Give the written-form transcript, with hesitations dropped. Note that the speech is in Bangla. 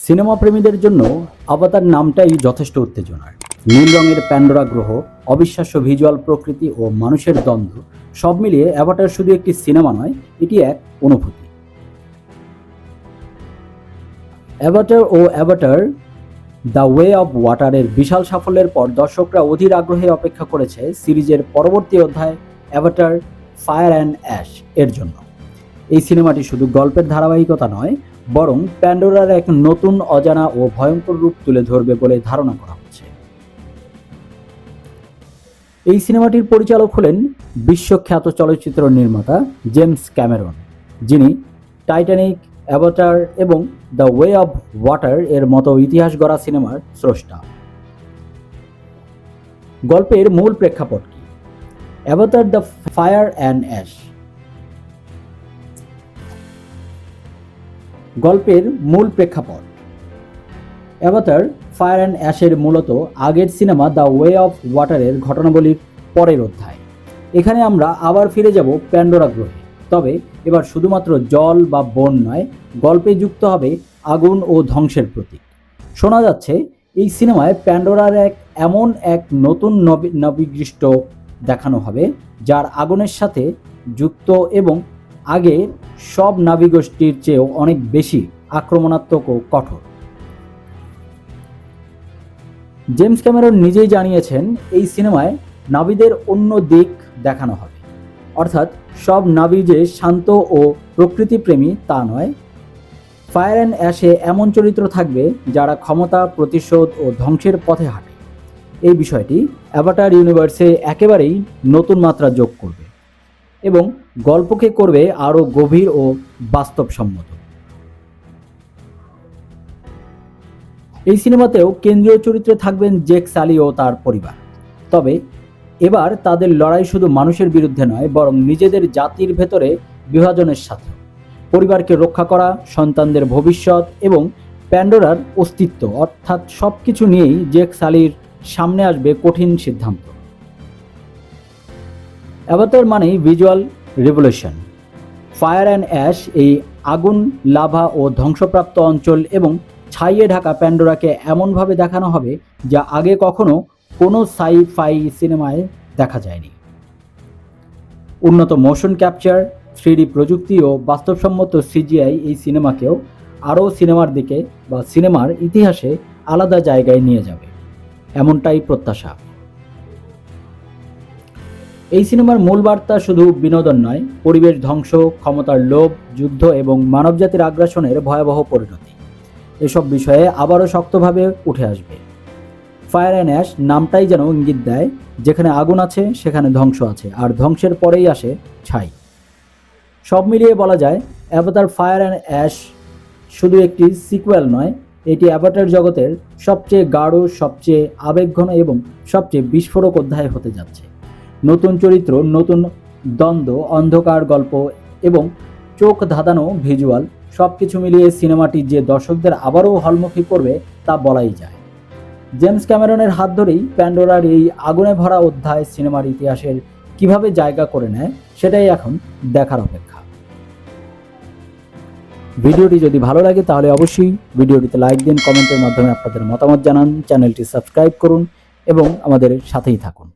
সিনেমা প্রেমীদের জন্য অবতার নামটাই যথেষ্ট উত্তেজনার। নীল রঙের প্যান্ডোরা গ্রহ, অবিশ্বাস্য ভিজুয়াল প্রকৃতি ও মানুষের দ্বন্দ্ব সব মিলিয়ে অ্যাভাটার শুধু একটি সিনেমা নয়, এটি এক অনুভূতি। অ্যাভাটার দ্য ওয়ে অব ওয়াটারের বিশাল সাফল্যের পর দর্শকরা অধীর আগ্রহে অপেক্ষা করেছে সিরিজের পরবর্তী অধ্যায় অ্যাভাটার ফায়ার অ্যান্ড অ্যাশ এর জন্য। এই সিনেমাটি শুধু গল্পের ধারাবাহিকতা নয়, বরং প্যান্ডোরার এক নতুন, অজানা ও ভয়ঙ্কর রূপ তুলে ধরবে বলে ধারণা করা হচ্ছে। এই সিনেমাটির পরিচালক হলেন বিশ্বখ্যাত চলচ্চিত্র নির্মাতা জেমস ক্যামেরন, যিনি টাইটানিক, অ্যাভাটার এবং দ্য ওয়ে অব ওয়াটার এর মতো ইতিহাস গড়া সিনেমার স্রষ্টা। গল্পের মূল প্রেক্ষাপট কি? Avatar the fire and ash. গল্পের মূল প্রেক্ষাপট অ্যাভাটার ফায়ার অ্যান্ড অ্যাশের মূলত আগের সিনেমা দ্য ওয়ে অফ ওয়াটারের ঘটনাবলীর পরের অধ্যায়। এখানে আমরা আবার ফিরে যাব প্যান্ডোরা গ্রহে, তবে এবার শুধুমাত্র জল বা বন নয়, গল্পে যুক্ত হবে আগুন ও ধ্বংসের প্রতীক। শোনা যাচ্ছে এই সিনেমায় প্যান্ডোরার এমন এক নতুন নবীগৃষ্ট দেখানো হবে, যার আগুনের সাথে যুক্ত এবং আগের সব নাবিগোষ্ঠীর চেয়েও অনেক বেশি আক্রমণাত্মক ও কঠোর। জেমস ক্যামেরন নিজেই জানিয়েছেন, এই সিনেমায় নাবিদের অন্য দিক দেখানো হবে, অর্থাৎ সব নাবি যে শান্ত ও প্রকৃতিপ্রেমী তা নয়। ফায়ার অ্যান্ড অ্যাশে এমন চরিত্র থাকবে যারা ক্ষমতা, প্রতিশোধ ও ধ্বংসের পথে হাঁটে। এই বিষয়টি অ্যাভাটার ইউনিভার্সে একেবারেই নতুন মাত্রা যোগ করবে এবং গল্পকে করবে আরও গভীর ও বাস্তবসম্মত। এই সিনেমাতেও কেন্দ্রীয় চরিত্রে থাকবেন জেক সালি ও তার পরিবার, তবে এবার তাদের লড়াই শুধু মানুষের বিরুদ্ধে নয়, বরং নিজেদের জাতির ভেতরে বিভাজনের সাথে। পরিবারকে রক্ষা করা, সন্তানদের ভবিষ্যৎ এবং প্যান্ডোরার অস্তিত্ব, অর্থাৎ সব কিছু নিয়েই জেক সালির সামনে আসবে কঠিন সিদ্ধান্ত। অ্যাভাটার মানেই visual revolution. Fire and ash এই আগুন, লাভা ও ধ্বংসপ্রাপ্ত অঞ্চল এবং ছাইয়ে ঢাকা প্যান্ডোরাকে এমনভাবে দেখানো হবে যা আগে কখনো কোনো সাই-ফাই সিনেমায় দেখা যায়নি। উন্নত মোশন ক্যাপচার, 3D প্রযুক্তি ও বাস্তবসম্মত CGI এই সিনেমাকেও আরও সিনেমার দিকে বা সিনেমার ইতিহাসে আলাদা জায়গায় নিয়ে যাবে, এমনটাই প্রত্যাশা। এই সিনেমার মূল বার্তা শুধু বিনোদন নয়, পরিবেশ ধ্বংস, ক্ষমতার লোভ, যুদ্ধ এবং মানবজাতির আগ্রাসনের ভয়াবহ পরিণতি, এসব বিষয়ে আবারও শক্তভাবে উঠে আসবে। ফায়ার অ্যান্ড অ্যাশ নামটাই যেন ইঙ্গিত দেয়, যেখানে আগুন আছে সেখানে ধ্বংস আছে, আর ধ্বংসের পরেই আসে ছাই। সব মিলিয়ে বলা যায়, অ্যাভাটার ফায়ার অ্যান্ড অ্যাশ শুধু একটি সিকুয়েল নয়, এটি অ্যাভাটার জগতের সবচেয়ে গাঢ়, সবচেয়ে আবেগঘন এবং সবচেয়ে বিস্ফোরক অধ্যায় হতে যাচ্ছে। নতুন চরিত্র, নতুন দ্বন্দ্ব, অন্ধকার গল্প এবং চোখ ধাঁধানো ভিজুয়াল, সব কিছু মিলিয়ে সিনেমাটি যে দর্শকদের আবারও হলমুখী করবে তা বলাই যায়। জেমস ক্যামেরনের হাত ধরেই প্যান্ডোরার এই আগুনে ভরা অধ্যায় সিনেমার ইতিহাসের কিভাবে জায়গা করে নেয়, সেটাই এখন দেখার অপেক্ষা। ভিডিওটি যদি ভালো লাগে তাহলে অবশ্যই ভিডিওটিতে লাইক দিন, কমেন্টের মাধ্যমে আপনাদের মতামত জানান, চ্যানেলটি সাবস্ক্রাইব করুন এবং আমাদের সাথেই থাকুন।